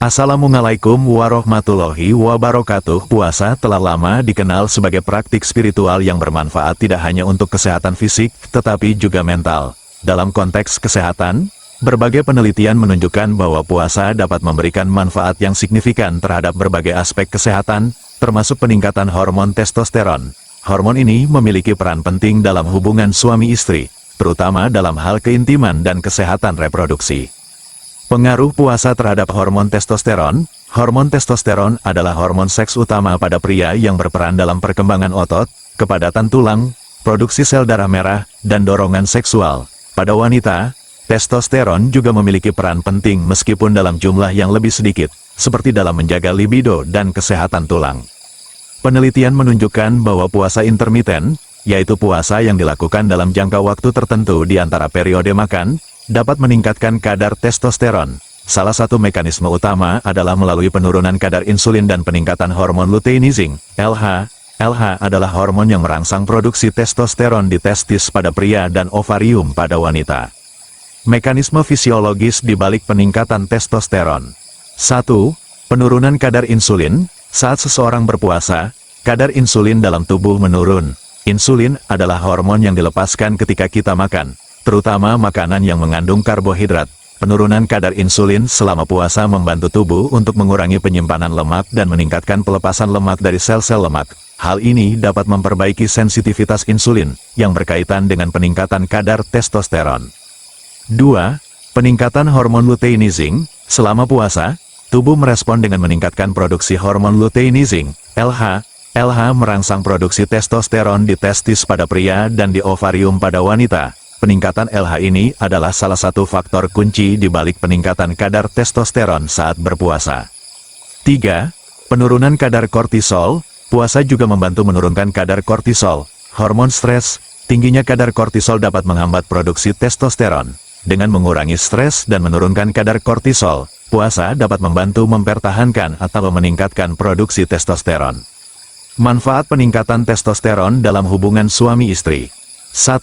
Assalamualaikum warahmatullahi wabarakatuh. Puasa telah lama dikenal sebagai praktik spiritual yang bermanfaat tidak hanya untuk kesehatan fisik, tetapi juga mental. Dalam konteks kesehatan, berbagai penelitian menunjukkan bahwa puasa dapat memberikan manfaat yang signifikan terhadap berbagai aspek kesehatan, termasuk peningkatan hormon testosteron. Hormon ini memiliki peran penting dalam hubungan suami istri, terutama dalam hal keintiman dan kesehatan reproduksi. Pengaruh puasa terhadap hormon testosteron. Hormon testosteron adalah hormon seks utama pada pria yang berperan dalam perkembangan otot, kepadatan tulang, produksi sel darah merah, dan dorongan seksual. Pada wanita, testosteron juga memiliki peran penting meskipun dalam jumlah yang lebih sedikit, seperti dalam menjaga libido dan kesehatan tulang. Penelitian menunjukkan bahwa puasa intermiten, yaitu puasa yang dilakukan dalam jangka waktu tertentu di antara periode makan, dapat meningkatkan kadar testosteron. Salah satu mekanisme utama adalah melalui penurunan kadar insulin dan peningkatan hormon luteinizing, LH. LH adalah hormon yang merangsang produksi testosteron di testis pada pria dan ovarium pada wanita. Mekanisme fisiologis di balik peningkatan testosteron. 1. Penurunan kadar insulin. Saat seseorang berpuasa, kadar insulin dalam tubuh menurun. Insulin adalah hormon yang dilepaskan ketika kita makan, terutama makanan yang mengandung karbohidrat. Penurunan kadar insulin selama puasa membantu tubuh untuk mengurangi penyimpanan lemak dan meningkatkan pelepasan lemak dari sel-sel lemak. Hal ini dapat memperbaiki sensitivitas insulin, yang berkaitan dengan peningkatan kadar testosteron. 2. Peningkatan hormon luteinizing. Selama puasa, tubuh merespon dengan meningkatkan produksi hormon luteinizing, LH. LH merangsang produksi testosteron di testis pada pria dan di ovarium pada wanita. Peningkatan LH ini adalah salah satu faktor kunci di balik peningkatan kadar testosteron saat berpuasa. 3. Penurunan kadar kortisol. Puasa juga membantu menurunkan kadar kortisol, hormon stres. Tingginya kadar kortisol dapat menghambat produksi testosteron. Dengan mengurangi stres dan menurunkan kadar kortisol, puasa dapat membantu mempertahankan atau meningkatkan produksi testosteron. Manfaat peningkatan testosteron dalam hubungan suami istri. 1.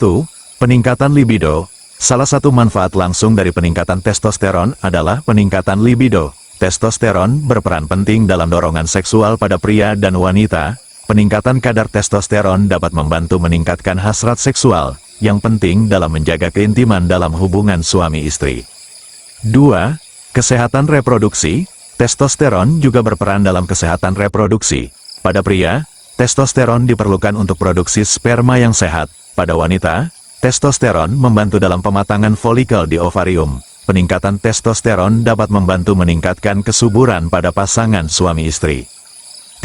Peningkatan libido. Salah satu manfaat langsung dari peningkatan testosteron adalah peningkatan libido. Testosteron berperan penting dalam dorongan seksual pada pria dan wanita. Peningkatan kadar testosteron dapat membantu meningkatkan hasrat seksual, yang penting dalam menjaga keintiman dalam hubungan suami istri. 2. Kesehatan reproduksi. Testosteron juga berperan dalam kesehatan reproduksi. Pada pria, testosteron diperlukan untuk produksi sperma yang sehat. Pada wanita, testosteron membantu dalam pematangan folikel di ovarium. Peningkatan testosteron dapat membantu meningkatkan kesuburan pada pasangan suami istri.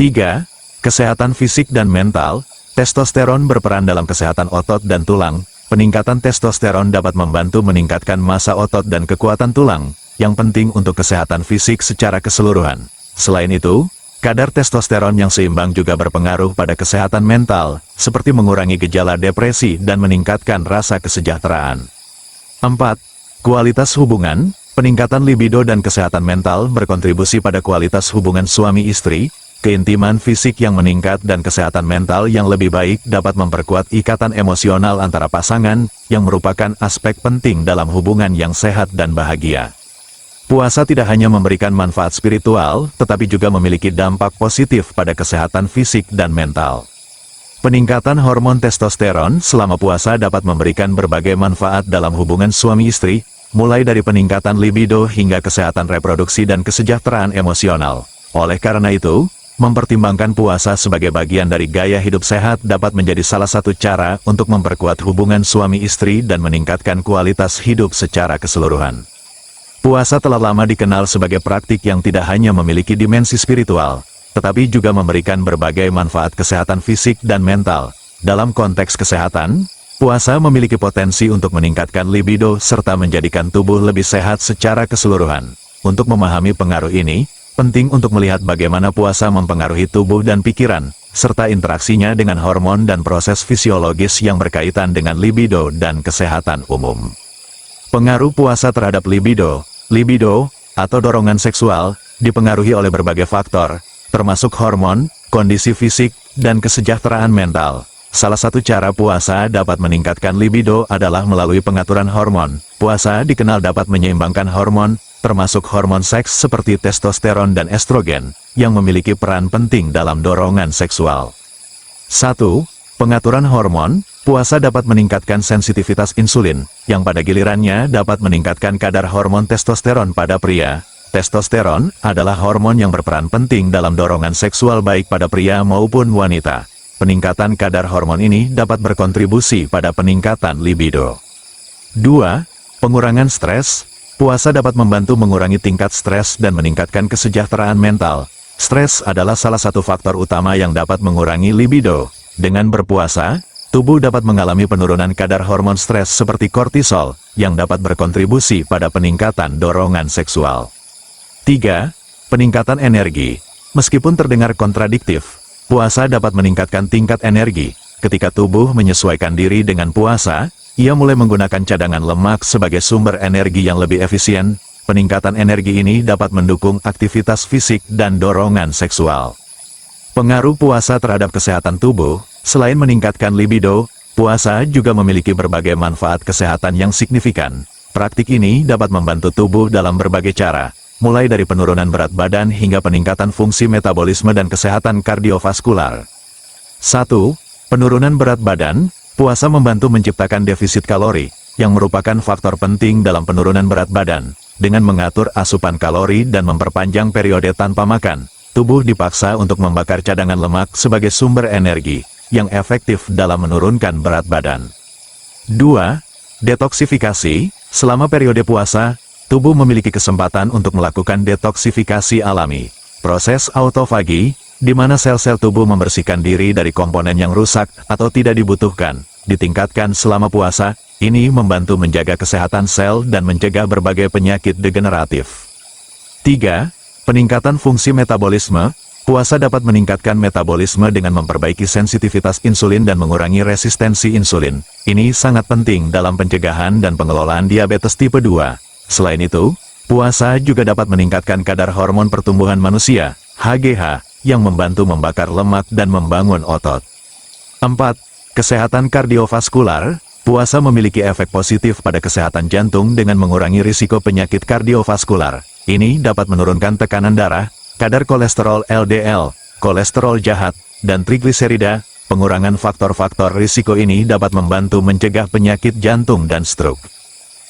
3. Kesehatan fisik dan mental. Testosteron berperan dalam kesehatan otot dan tulang. Peningkatan testosteron dapat membantu meningkatkan massa otot dan kekuatan tulang, yang penting untuk kesehatan fisik secara keseluruhan. Selain itu, kadar testosteron yang seimbang juga berpengaruh pada kesehatan mental, seperti mengurangi gejala depresi dan meningkatkan rasa kesejahteraan. 4. Kualitas hubungan. Peningkatan libido dan kesehatan mental berkontribusi pada kualitas hubungan suami istri. Keintiman fisik yang meningkat dan kesehatan mental yang lebih baik dapat memperkuat ikatan emosional antara pasangan, yang merupakan aspek penting dalam hubungan yang sehat dan bahagia. Puasa tidak hanya memberikan manfaat spiritual, tetapi juga memiliki dampak positif pada kesehatan fisik dan mental. Peningkatan hormon testosteron selama puasa dapat memberikan berbagai manfaat dalam hubungan suami istri, mulai dari peningkatan libido hingga kesehatan reproduksi dan kesejahteraan emosional. Oleh karena itu, mempertimbangkan puasa sebagai bagian dari gaya hidup sehat dapat menjadi salah satu cara untuk memperkuat hubungan suami istri dan meningkatkan kualitas hidup secara keseluruhan. Puasa telah lama dikenal sebagai praktik yang tidak hanya memiliki dimensi spiritual, tetapi juga memberikan berbagai manfaat kesehatan fisik dan mental. Dalam konteks kesehatan, puasa memiliki potensi untuk meningkatkan libido serta menjadikan tubuh lebih sehat secara keseluruhan. Untuk memahami pengaruh ini, penting untuk melihat bagaimana puasa mempengaruhi tubuh dan pikiran, serta interaksinya dengan hormon dan proses fisiologis yang berkaitan dengan libido dan kesehatan umum. Pengaruh puasa terhadap libido. Libido, atau dorongan seksual, dipengaruhi oleh berbagai faktor, termasuk hormon, kondisi fisik, dan kesejahteraan mental. Salah satu cara puasa dapat meningkatkan libido adalah melalui pengaturan hormon. Puasa dikenal dapat menyeimbangkan hormon, termasuk hormon seks seperti testosteron dan estrogen, yang memiliki peran penting dalam dorongan seksual. 1. Pengaturan hormon. Puasa dapat meningkatkan sensitivitas insulin, yang pada gilirannya dapat meningkatkan kadar hormon testosteron pada pria. Testosteron adalah hormon yang berperan penting dalam dorongan seksual baik pada pria maupun wanita. Peningkatan kadar hormon ini dapat berkontribusi pada peningkatan libido. 2. Pengurangan stres. Puasa dapat membantu mengurangi tingkat stres dan meningkatkan kesejahteraan mental. Stres adalah salah satu faktor utama yang dapat mengurangi libido. Dengan berpuasa, tubuh dapat mengalami penurunan kadar hormon stres seperti kortisol, yang dapat berkontribusi pada peningkatan dorongan seksual. 3. Peningkatan energi. Meskipun terdengar kontradiktif, puasa dapat meningkatkan tingkat energi. Ketika tubuh menyesuaikan diri dengan puasa, ia mulai menggunakan cadangan lemak sebagai sumber energi yang lebih efisien. Peningkatan energi ini dapat mendukung aktivitas fisik dan dorongan seksual. Pengaruh puasa terhadap kesehatan tubuh. Selain meningkatkan libido, puasa juga memiliki berbagai manfaat kesehatan yang signifikan. Praktik ini dapat membantu tubuh dalam berbagai cara, mulai dari penurunan berat badan hingga peningkatan fungsi metabolisme dan kesehatan kardiovaskular. 1. Penurunan berat badan. Puasa membantu menciptakan defisit kalori, yang merupakan faktor penting dalam penurunan berat badan. Dengan mengatur asupan kalori dan memperpanjang periode tanpa makan, tubuh dipaksa untuk membakar cadangan lemak sebagai sumber energi, yang efektif dalam menurunkan berat badan. 2. Detoksifikasi. Selama periode puasa, tubuh memiliki kesempatan untuk melakukan detoksifikasi alami. Proses autofagi, di mana sel-sel tubuh membersihkan diri dari komponen yang rusak atau tidak dibutuhkan, ditingkatkan selama puasa. Ini membantu menjaga kesehatan sel dan mencegah berbagai penyakit degeneratif. 3. Peningkatan fungsi metabolisme. Puasa dapat meningkatkan metabolisme dengan memperbaiki sensitivitas insulin dan mengurangi resistensi insulin. Ini sangat penting dalam pencegahan dan pengelolaan diabetes tipe 2. Selain itu, puasa juga dapat meningkatkan kadar hormon pertumbuhan manusia, HGH, yang membantu membakar lemak dan membangun otot. 4. Kesehatan kardiovaskular. Puasa memiliki efek positif pada kesehatan jantung dengan mengurangi risiko penyakit kardiovaskular. Ini dapat menurunkan tekanan darah, kadar kolesterol LDL, kolesterol jahat, dan trigliserida. Pengurangan faktor-faktor risiko ini dapat membantu mencegah penyakit jantung dan stroke.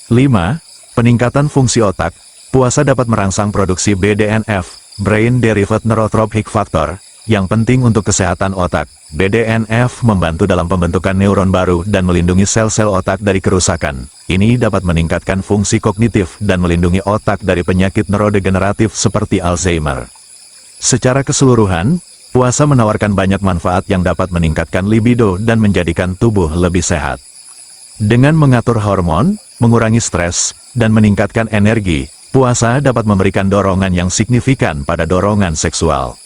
5. Peningkatan fungsi otak. Puasa dapat merangsang produksi BDNF, Brain Derived Neurotrophic Factor, yang penting untuk kesehatan otak. BDNF membantu dalam pembentukan neuron baru dan melindungi sel-sel otak dari kerusakan. Ini dapat meningkatkan fungsi kognitif dan melindungi otak dari penyakit neurodegeneratif seperti Alzheimer. Secara keseluruhan, puasa menawarkan banyak manfaat yang dapat meningkatkan libido dan menjadikan tubuh lebih sehat. Dengan mengatur hormon, mengurangi stres, dan meningkatkan energi, puasa dapat memberikan dorongan yang signifikan pada dorongan seksual.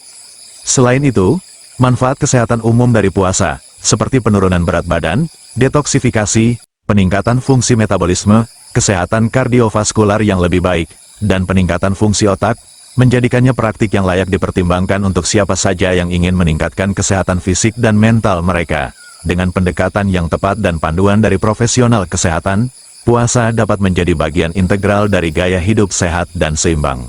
Selain itu, manfaat kesehatan umum dari puasa, seperti penurunan berat badan, detoksifikasi, peningkatan fungsi metabolisme, kesehatan kardiovaskular yang lebih baik, dan peningkatan fungsi otak, menjadikannya praktik yang layak dipertimbangkan untuk siapa saja yang ingin meningkatkan kesehatan fisik dan mental mereka. Dengan pendekatan yang tepat dan panduan dari profesional kesehatan, puasa dapat menjadi bagian integral dari gaya hidup sehat dan seimbang.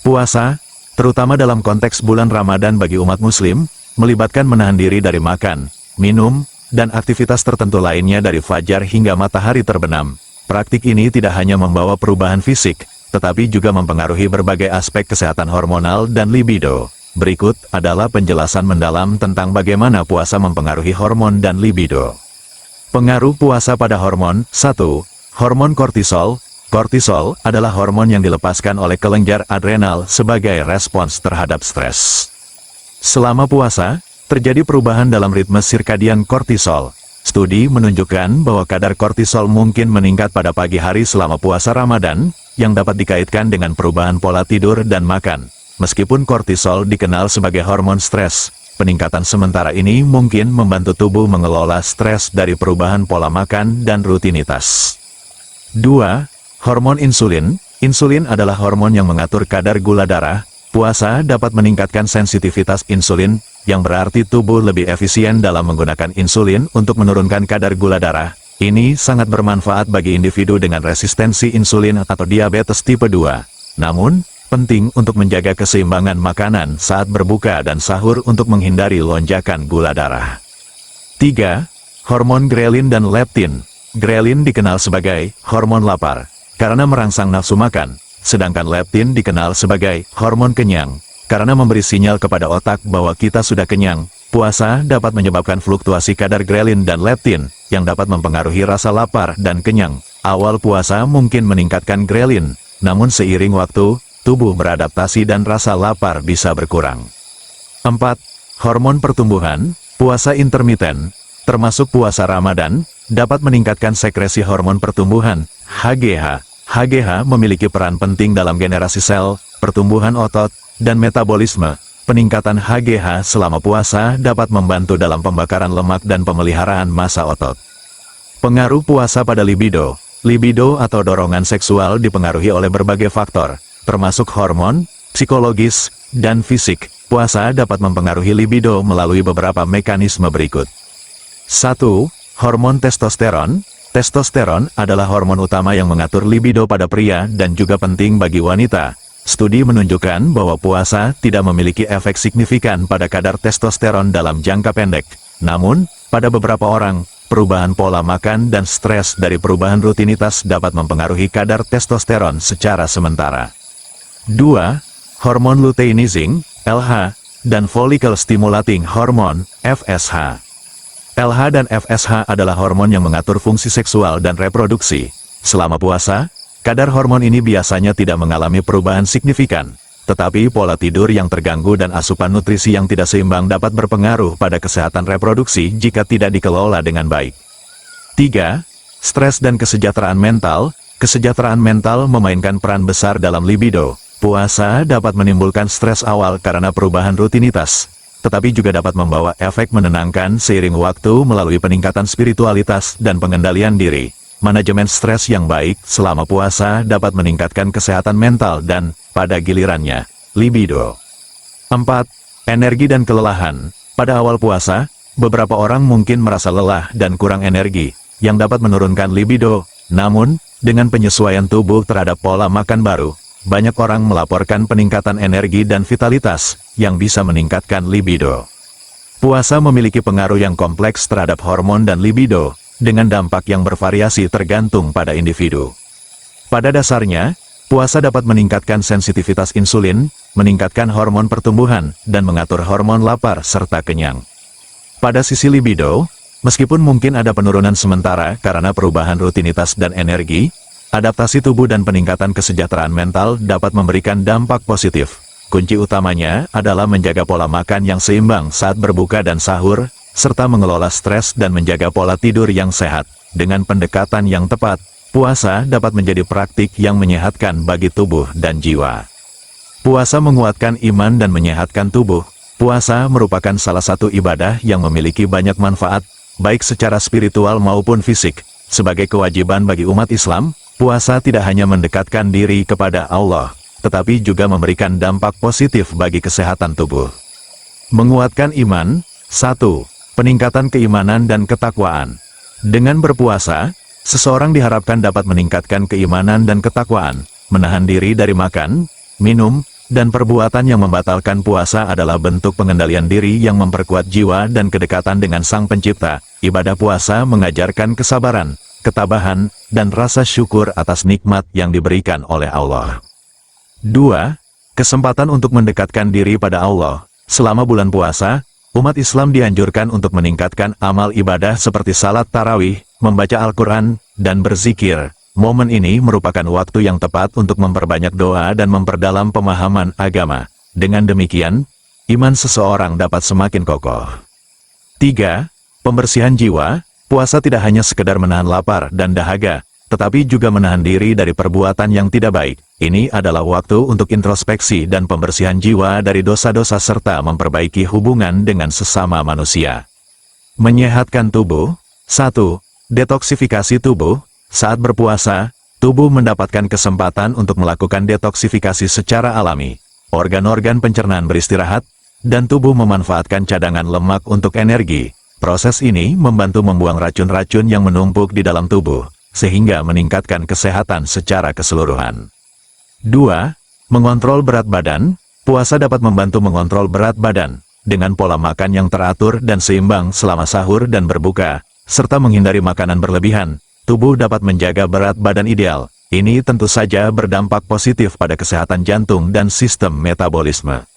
Puasa, terutama dalam konteks bulan Ramadan bagi umat Muslim, melibatkan menahan diri dari makan, minum, dan aktivitas tertentu lainnya dari fajar hingga matahari terbenam. Praktik ini tidak hanya membawa perubahan fisik, tetapi juga mempengaruhi berbagai aspek kesehatan hormonal dan libido. Berikut adalah penjelasan mendalam tentang bagaimana puasa mempengaruhi hormon dan libido. Pengaruh puasa pada hormon. 1. Hormon kortisol. Kortisol adalah hormon yang dilepaskan oleh kelenjar adrenal sebagai respons terhadap stres. Selama puasa, terjadi perubahan dalam ritme sirkadian kortisol. Studi menunjukkan bahwa kadar kortisol mungkin meningkat pada pagi hari selama puasa Ramadan, yang dapat dikaitkan dengan perubahan pola tidur dan makan. Meskipun kortisol dikenal sebagai hormon stres, peningkatan sementara ini mungkin membantu tubuh mengelola stres dari perubahan pola makan dan rutinitas. 2. Hormon insulin. Insulin adalah hormon yang mengatur kadar gula darah. Puasa dapat meningkatkan sensitivitas insulin, yang berarti tubuh lebih efisien dalam menggunakan insulin untuk menurunkan kadar gula darah. Ini sangat bermanfaat bagi individu dengan resistensi insulin atau diabetes tipe 2. Namun, penting untuk menjaga keseimbangan makanan saat berbuka dan sahur untuk menghindari lonjakan gula darah. 3. Hormon grelin dan leptin. Grelin dikenal sebagai hormon lapar, karena merangsang nafsu makan, sedangkan leptin dikenal sebagai hormon kenyang, karena memberi sinyal kepada otak bahwa kita sudah kenyang. Puasa dapat menyebabkan fluktuasi kadar grelin dan leptin, yang dapat mempengaruhi rasa lapar dan kenyang. Awal puasa mungkin meningkatkan grelin, namun seiring waktu, tubuh beradaptasi dan rasa lapar bisa berkurang. 4. Hormon pertumbuhan. Puasa intermiten, termasuk puasa Ramadan, dapat meningkatkan sekresi hormon pertumbuhan, HGH. HGH memiliki peran penting dalam generasi sel, pertumbuhan otot, dan metabolisme. Peningkatan HGH selama puasa dapat membantu dalam pembakaran lemak dan pemeliharaan massa otot. Pengaruh puasa pada libido. Libido atau dorongan seksual dipengaruhi oleh berbagai faktor, termasuk hormon, psikologis, dan fisik. Puasa dapat mempengaruhi libido melalui beberapa mekanisme berikut. 1. Hormon testosteron. Testosteron adalah hormon utama yang mengatur libido pada pria dan juga penting bagi wanita. Studi menunjukkan bahwa puasa tidak memiliki efek signifikan pada kadar testosteron dalam jangka pendek. Namun, pada beberapa orang, perubahan pola makan dan stres dari perubahan rutinitas dapat mempengaruhi kadar testosteron secara sementara. 2. Hormon luteinizing, LH, dan follicle stimulating hormone, FSH. LH dan FSH adalah hormon yang mengatur fungsi seksual dan reproduksi. Selama puasa, kadar hormon ini biasanya tidak mengalami perubahan signifikan, tetapi pola tidur yang terganggu dan asupan nutrisi yang tidak seimbang dapat berpengaruh pada kesehatan reproduksi jika tidak dikelola dengan baik. 3. Stres dan kesejahteraan mental. Kesejahteraan mental memainkan peran besar dalam libido. Puasa dapat menimbulkan stres awal karena perubahan rutinitas, tetapi juga dapat membawa efek menenangkan seiring waktu melalui peningkatan spiritualitas dan pengendalian diri. Manajemen stres yang baik selama puasa dapat meningkatkan kesehatan mental dan, pada gilirannya, libido. 4. Energi dan kelelahan. Pada awal puasa, beberapa orang mungkin merasa lelah dan kurang energi, yang dapat menurunkan libido. Namun, dengan penyesuaian tubuh terhadap pola makan baru, banyak orang melaporkan peningkatan energi dan vitalitas, yang bisa meningkatkan libido. Puasa memiliki pengaruh yang kompleks terhadap hormon dan libido, dengan dampak yang bervariasi tergantung pada individu. Pada dasarnya, puasa dapat meningkatkan sensitivitas insulin, meningkatkan hormon pertumbuhan, dan mengatur hormon lapar serta kenyang. Pada sisi libido, meskipun mungkin ada penurunan sementara karena perubahan rutinitas dan energi, adaptasi tubuh dan peningkatan kesejahteraan mental dapat memberikan dampak positif. Kunci utamanya adalah menjaga pola makan yang seimbang saat berbuka dan sahur, serta mengelola stres dan menjaga pola tidur yang sehat. Dengan pendekatan yang tepat, puasa dapat menjadi praktik yang menyehatkan bagi tubuh dan jiwa. Puasa menguatkan iman dan menyehatkan tubuh. Puasa merupakan salah satu ibadah yang memiliki banyak manfaat, baik secara spiritual maupun fisik. Sebagai kewajiban bagi umat Islam, puasa tidak hanya mendekatkan diri kepada Allah, tetapi juga memberikan dampak positif bagi kesehatan tubuh. Menguatkan iman. 1. Peningkatan keimanan dan ketakwaan. Dengan berpuasa, seseorang diharapkan dapat meningkatkan keimanan dan ketakwaan. Menahan diri dari makan, minum, dan perbuatan yang membatalkan puasa adalah bentuk pengendalian diri yang memperkuat jiwa dan kedekatan dengan Sang Pencipta. Ibadah puasa mengajarkan kesabaran, ketabahan, dan rasa syukur atas nikmat yang diberikan oleh Allah. 2. Kesempatan untuk mendekatkan diri pada Allah. Selama bulan puasa, umat Islam dianjurkan untuk meningkatkan amal ibadah seperti salat tarawih, membaca Al-Quran, dan berzikir. Momen ini merupakan waktu yang tepat untuk memperbanyak doa dan memperdalam pemahaman agama. Dengan demikian, iman seseorang dapat semakin kokoh. 3. Pembersihan jiwa. Puasa tidak hanya sekedar menahan lapar dan dahaga, tetapi juga menahan diri dari perbuatan yang tidak baik. Ini adalah waktu untuk introspeksi dan pembersihan jiwa dari dosa-dosa serta memperbaiki hubungan dengan sesama manusia. Menyehatkan tubuh. 1. Detoksifikasi tubuh. Saat berpuasa, tubuh mendapatkan kesempatan untuk melakukan detoksifikasi secara alami. Organ-organ pencernaan beristirahat, dan tubuh memanfaatkan cadangan lemak untuk energi. Proses ini membantu membuang racun-racun yang menumpuk di dalam tubuh, sehingga meningkatkan kesehatan secara keseluruhan. 2. Mengontrol berat badan. Puasa dapat membantu mengontrol berat badan dengan pola makan yang teratur dan seimbang selama sahur dan berbuka, serta menghindari makanan berlebihan. Tubuh dapat menjaga berat badan ideal. Ini tentu saja berdampak positif pada kesehatan jantung dan sistem metabolisme.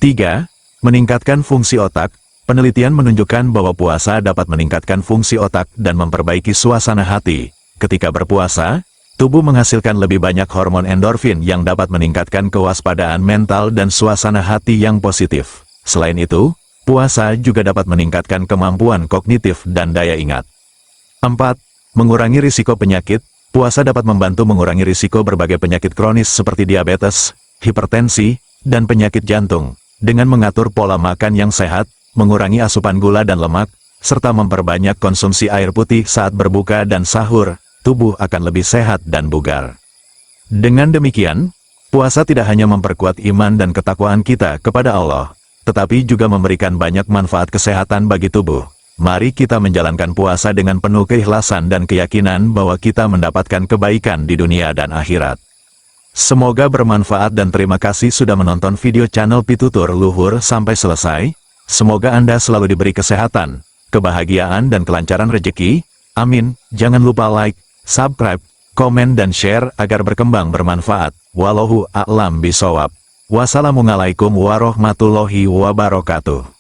3. Meningkatkan fungsi otak. Penelitian menunjukkan bahwa puasa dapat meningkatkan fungsi otak dan memperbaiki suasana hati. Ketika berpuasa, tubuh menghasilkan lebih banyak hormon endorfin yang dapat meningkatkan kewaspadaan mental dan suasana hati yang positif. Selain itu, puasa juga dapat meningkatkan kemampuan kognitif dan daya ingat. 4. Mengurangi risiko penyakit. Puasa dapat membantu mengurangi risiko berbagai penyakit kronis seperti diabetes, hipertensi, dan penyakit jantung. Dengan mengatur pola makan yang sehat, mengurangi asupan gula dan lemak, serta memperbanyak konsumsi air putih saat berbuka dan sahur, tubuh akan lebih sehat dan bugar. Dengan demikian, puasa tidak hanya memperkuat iman dan ketakwaan kita kepada Allah, tetapi juga memberikan banyak manfaat kesehatan bagi tubuh. Mari kita menjalankan puasa dengan penuh keikhlasan dan keyakinan bahwa kita mendapatkan kebaikan di dunia dan akhirat. Semoga bermanfaat dan terima kasih sudah menonton video channel Pitutur Luhur sampai selesai. Semoga Anda selalu diberi kesehatan, kebahagiaan dan kelancaran rezeki. Amin. Jangan lupa like, subscribe, komen dan share agar berkembang bermanfaat. Wallahu a'lam bishawab. Wassalamualaikum warahmatullahi wabarakatuh.